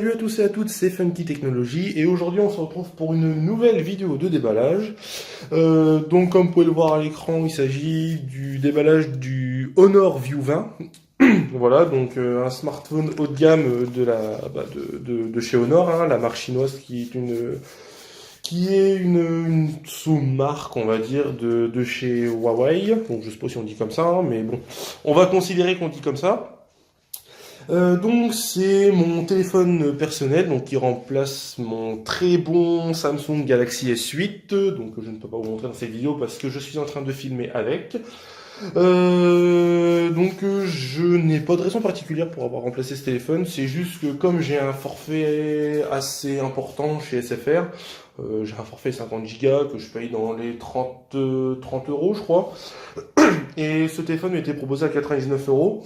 Salut à tous et à toutes, c'est Funky Technology et aujourd'hui on se retrouve pour une nouvelle vidéo de déballage. Donc comme vous pouvez le voir à l'écran, il s'agit du déballage du Honor View 20. Voilà, donc un smartphone haut de gamme de chez Honor, hein, la marque chinoise qui est une sous-marque, on va dire, de chez Huawei. Donc je sais pas si on dit comme ça, hein, mais bon, on va considérer qu'on dit comme ça. Donc c'est mon téléphone personnel donc qui remplace mon très bon Samsung Galaxy S8 donc je ne peux pas vous montrer dans cette vidéo parce que je suis en train de filmer avec. Je n'ai pas de raison particulière pour avoir remplacé ce téléphone, c'est juste que comme j'ai un forfait assez important chez SFR, j'ai un forfait 50 Go que je paye dans les 30 euros je crois, et ce téléphone m'a été proposé à 99 euros.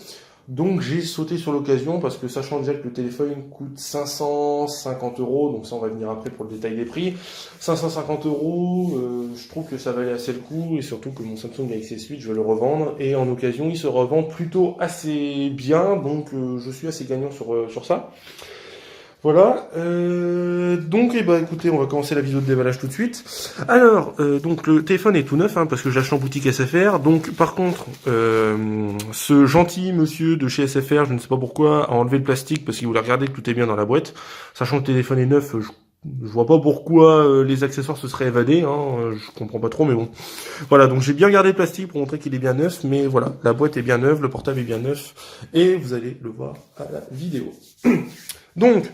Donc j'ai sauté sur l'occasion parce que sachant déjà que le téléphone coûte 550 euros, donc ça on va venir après pour le détail des prix. 550 euros, je trouve que ça valait assez le coup et surtout que mon Samsung Galaxy S8 je vais le revendre et en occasion il se revend plutôt assez bien, donc je suis assez gagnant sur ça. Voilà, écoutez, on va commencer la vidéo de déballage tout de suite. Alors, donc le téléphone est tout neuf, hein, parce que je l'achète en boutique SFR. Donc, par contre, ce gentil monsieur de chez SFR, je ne sais pas pourquoi, a enlevé le plastique parce qu'il voulait regarder que tout est bien dans la boîte. Sachant que le téléphone est neuf, je vois pas pourquoi les accessoires se seraient évadés, hein, je comprends pas trop, mais bon. Voilà, donc j'ai bien gardé le plastique pour montrer qu'il est bien neuf, mais voilà, la boîte est bien neuve, le portable est bien neuf, et vous allez le voir à la vidéo. Donc,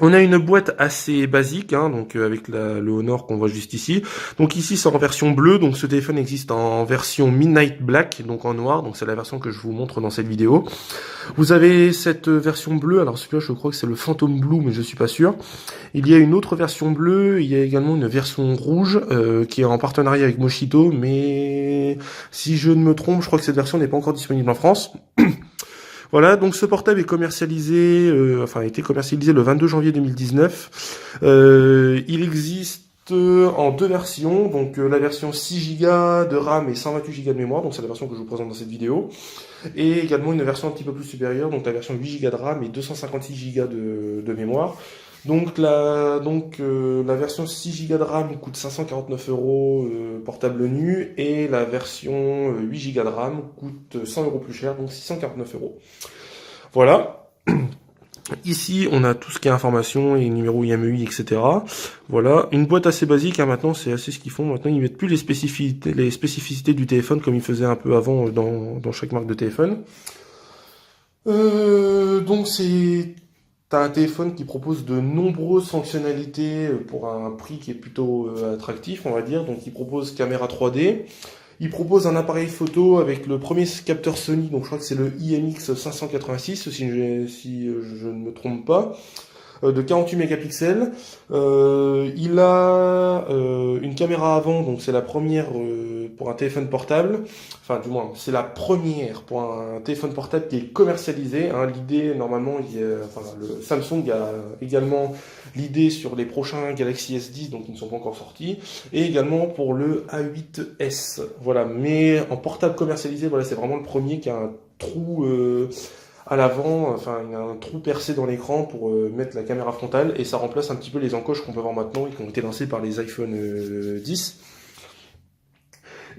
on a une boîte assez basique, hein, donc avec le Honor qu'on voit juste ici. Donc ici c'est en version bleue, donc ce téléphone existe en version Midnight Black, donc en noir, donc c'est la version que je vous montre dans cette vidéo. Vous avez cette version bleue, alors celui-là je crois que c'est le Phantom Blue, mais je suis pas sûr. Il y a une autre version bleue, il y a également une version rouge qui est en partenariat avec Moshito, mais si je ne me trompe, je crois que cette version n'est pas encore disponible en France. Voilà, donc ce portable est commercialisé, a été commercialisé le 22 janvier 2019. Il existe en deux versions, donc la version 6 Go de RAM et 128 Go de mémoire, donc c'est la version que je vous présente dans cette vidéo, et également une version un petit peu plus supérieure, donc la version 8 Go de RAM et 256 Go de mémoire. Donc la version 6 Go de RAM coûte 549 euros portable nu et la version 8 Go de RAM coûte 100 euros plus cher, donc 649 euros. Voilà. Ici, on a tout ce qui est information et numéro IMEI, etc. Voilà, une boîte assez basique, hein, maintenant, c'est assez ce qu'ils font. Maintenant, ils mettent plus les spécificités du téléphone comme ils faisaient un peu avant dans chaque marque de téléphone. Donc, t'as un téléphone qui propose de nombreuses fonctionnalités pour un prix qui est plutôt attractif, on va dire. Donc, il propose caméra 3D. Il propose un appareil photo avec le premier capteur Sony, donc je crois que c'est le IMX586, si je ne me trompe pas, de 48 mégapixels. Il a une caméra avant, donc c'est la première pour un téléphone portable. Enfin, du moins, c'est la première pour un téléphone portable qui est commercialisé. Hein. L'idée, normalement, le Samsung a également l'idée sur les prochains Galaxy S10, donc ils ne sont pas encore sortis, et également pour le A8S. Voilà, mais en portable commercialisé, voilà, c'est vraiment le premier qui a un trou à l'avant, enfin il y a un trou percé dans l'écran pour mettre la caméra frontale, et ça remplace un petit peu les encoches qu'on peut voir maintenant et qui ont été lancées par les iPhone 10.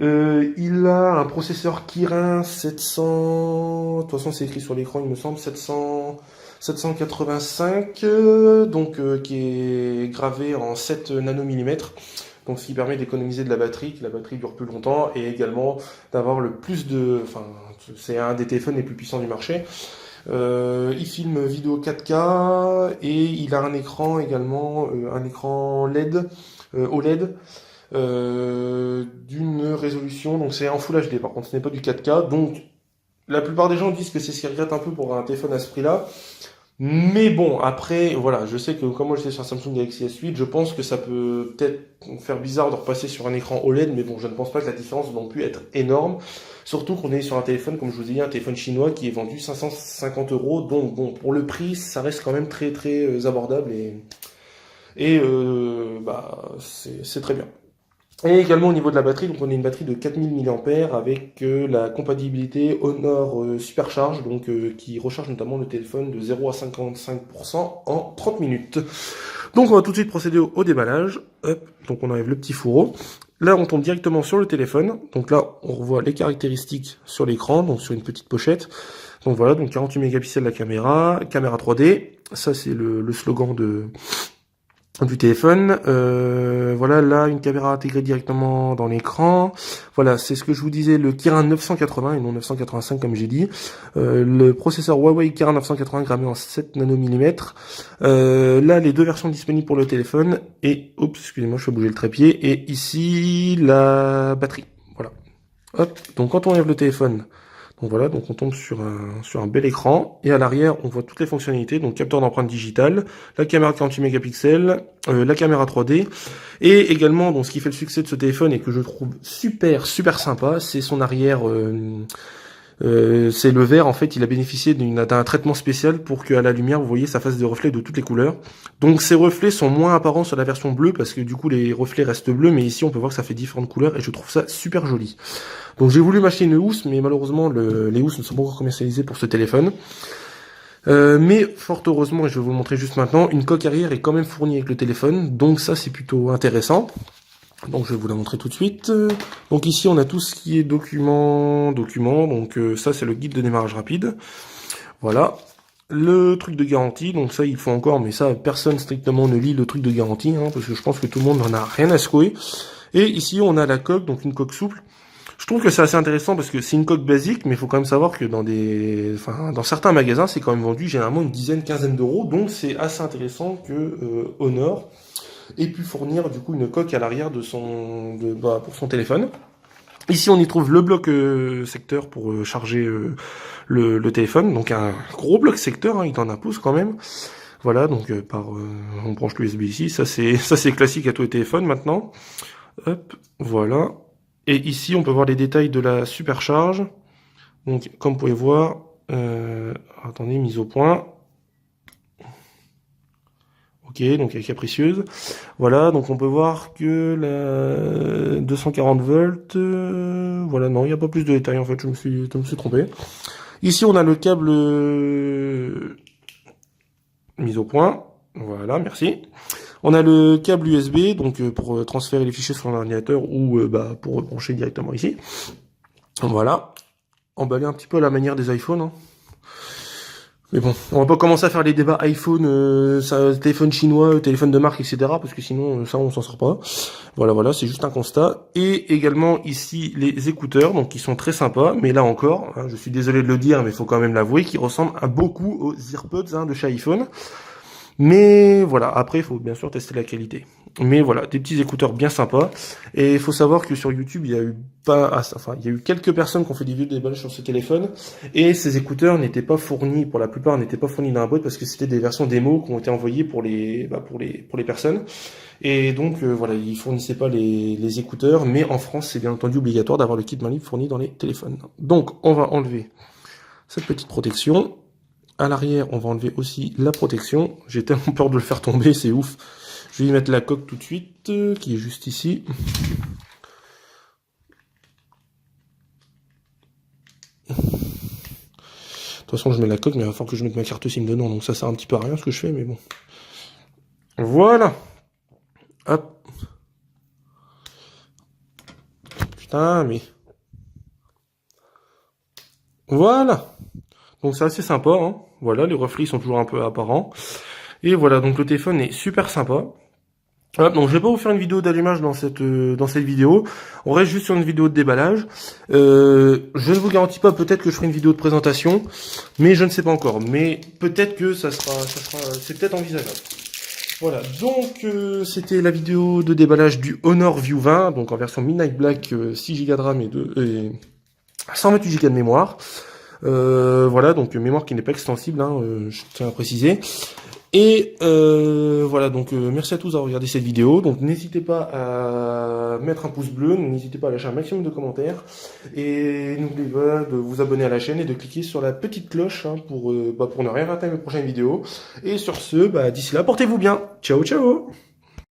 Il a un processeur Kirin 700, de toute façon c'est écrit sur l'écran il me semble, 785, qui est gravé en 7 nanomillimètres. Donc ce qui permet d'économiser de la batterie, que la batterie dure plus longtemps, et également d'avoir le plus de... Enfin, c'est un des téléphones les plus puissants du marché. Il filme vidéo 4K, et il a un écran également, un écran LED, OLED, d'une résolution, donc c'est en Full HD, par contre ce n'est pas du 4K, donc la plupart des gens disent que c'est ce qu'ils regrettent un peu pour un téléphone à ce prix-là. Mais bon, après, voilà, je sais que comme moi j'étais sur un Samsung Galaxy S8, je pense que ça peut peut-être faire bizarre de repasser sur un écran OLED, mais bon, je ne pense pas que la différence non plus être énorme. Surtout qu'on est sur un téléphone, comme je vous ai dit, un téléphone chinois qui est vendu 550 euros, donc bon, pour le prix, ça reste quand même très très abordable et c'est très bien. Et également au niveau de la batterie, donc on a une batterie de 4000 mAh avec la compatibilité Honor Supercharge, donc qui recharge notamment le téléphone de 0 à 55% en 30 minutes. Donc on va tout de suite procéder au déballage. Hop, donc on enlève le petit fourreau. Là on tombe directement sur le téléphone. Donc là on revoit les caractéristiques sur l'écran, donc sur une petite pochette. Donc voilà, donc 48 mégapixels la caméra 3D. Ça c'est le slogan du téléphone. Voilà, là, une caméra intégrée directement dans l'écran. Voilà, c'est ce que je vous disais, le Kirin 980 et non 985 comme j'ai dit. Le processeur Huawei Kirin 980 grammé en 7 nanomillimètres. Là, les deux versions disponibles pour le téléphone. Et, oups, excusez-moi, je fais bouger le trépied. Et ici, la batterie. Voilà. Hop, donc quand on enlève le téléphone, donc voilà, donc on tombe sur un bel écran, et à l'arrière, on voit toutes les fonctionnalités, donc capteur d'empreinte digitale, la caméra 48 mégapixels, la caméra 3D, et également, donc ce qui fait le succès de ce téléphone et que je trouve super sympa, c'est son arrière, c'est le verre, en fait, il a bénéficié d'un traitement spécial pour qu'à la lumière, vous voyez, ça fasse des reflets de toutes les couleurs. Donc ces reflets sont moins apparents sur la version bleue, parce que du coup, les reflets restent bleus, mais ici, on peut voir que ça fait différentes couleurs, et je trouve ça super joli. Donc j'ai voulu m'acheter une housse, mais malheureusement, les housses ne sont pas encore commercialisées pour ce téléphone. Mais fort heureusement, et je vais vous le montrer juste maintenant, une coque arrière est quand même fournie avec le téléphone, donc ça c'est plutôt intéressant. Donc je vais vous la montrer tout de suite. Donc ici on a tout ce qui est document, donc ça c'est le guide de démarrage rapide. Voilà. Le truc de garantie, donc ça il faut encore, mais ça personne strictement ne lit le truc de garantie, hein, parce que je pense que tout le monde n'en a rien à secouer. Et ici on a la coque, donc une coque souple. Je trouve que c'est assez intéressant parce que c'est une coque basique, mais il faut quand même savoir que dans certains magasins, c'est quand même vendu généralement une dizaine, quinzaine d'euros, donc c'est assez intéressant que Honor ait pu fournir du coup une coque à l'arrière pour son téléphone. Ici, on y trouve le bloc secteur pour charger le téléphone, donc un gros bloc secteur, hein, il en impose quand même. Voilà, donc on branche l'USB ici, ça c'est classique à tous les téléphones maintenant. Hop, voilà. Et ici, on peut voir les détails de la supercharge. Donc, comme vous pouvez voir, attendez, mise au point. Ok, donc elle est capricieuse. Voilà, donc on peut voir que la 240 volts, voilà, non, il n'y a pas plus de détails en fait, je me suis trompé. Ici, on a le câble mise au point. Voilà, merci. On a le câble USB, donc pour transférer les fichiers sur l'ordinateur ou pour brancher directement ici. Voilà. Emballé un petit peu à la manière des iPhones. Hein. Mais bon, on va pas commencer à faire les débats iPhone, téléphone chinois, téléphone de marque, etc. Parce que sinon, ça, on s'en sort pas. Voilà, c'est juste un constat. Et également ici, les écouteurs, donc qui sont très sympas. Mais là encore, hein, je suis désolé de le dire, mais il faut quand même l'avouer, qui ressemblent beaucoup aux AirPods de chez iPhone. Mais voilà, après, il faut bien sûr tester la qualité. Mais voilà, des petits écouteurs bien sympas. Et il faut savoir que sur YouTube, il y a eu quelques personnes qui ont fait des vidéos déballages sur ce téléphone. Et ces écouteurs n'étaient pas fournis, pour la plupart, n'étaient pas fournis dans la boîte parce que c'était des versions démo qui ont été envoyées pour les personnes. Et donc, voilà, ils fournissaient pas les écouteurs. Mais en France, c'est bien entendu obligatoire d'avoir le kit main libre fourni dans les téléphones. Donc, on va enlever cette petite protection. À l'arrière, on va enlever aussi la protection. J'ai tellement peur de le faire tomber, c'est ouf. Je vais y mettre la coque tout de suite, qui est juste ici. De toute façon, je mets la coque, mais il va falloir que je mette ma carte SIM dedans. Donc ça sert un petit peu à rien ce que je fais, mais bon. Voilà. Hop. Putain, mais... Voilà. Donc c'est assez sympa, hein. Voilà, les reflets sont toujours un peu apparents. Et voilà, donc le téléphone est super sympa. Voilà, donc je vais pas vous faire une vidéo d'allumage dans cette vidéo. On reste juste sur une vidéo de déballage. Je ne vous garantis pas, peut-être que je ferai une vidéo de présentation, mais je ne sais pas encore. Mais peut-être que c'est peut-être envisageable. Voilà, donc c'était la vidéo de déballage du Honor View 20, donc en version Midnight Black, 6 Go de RAM et 128 Go de mémoire. Voilà, donc mémoire qui n'est pas extensible, hein, je tiens à préciser. Et voilà, donc merci à tous d'avoir regardé cette vidéo. Donc n'hésitez pas à mettre un pouce bleu, n'hésitez pas à lâcher un maximum de commentaires. Et n'oubliez pas de vous abonner à la chaîne et de cliquer sur la petite cloche hein, pour ne rien rater mes prochaines vidéos. Et sur ce, d'ici là, portez-vous bien. Ciao, ciao!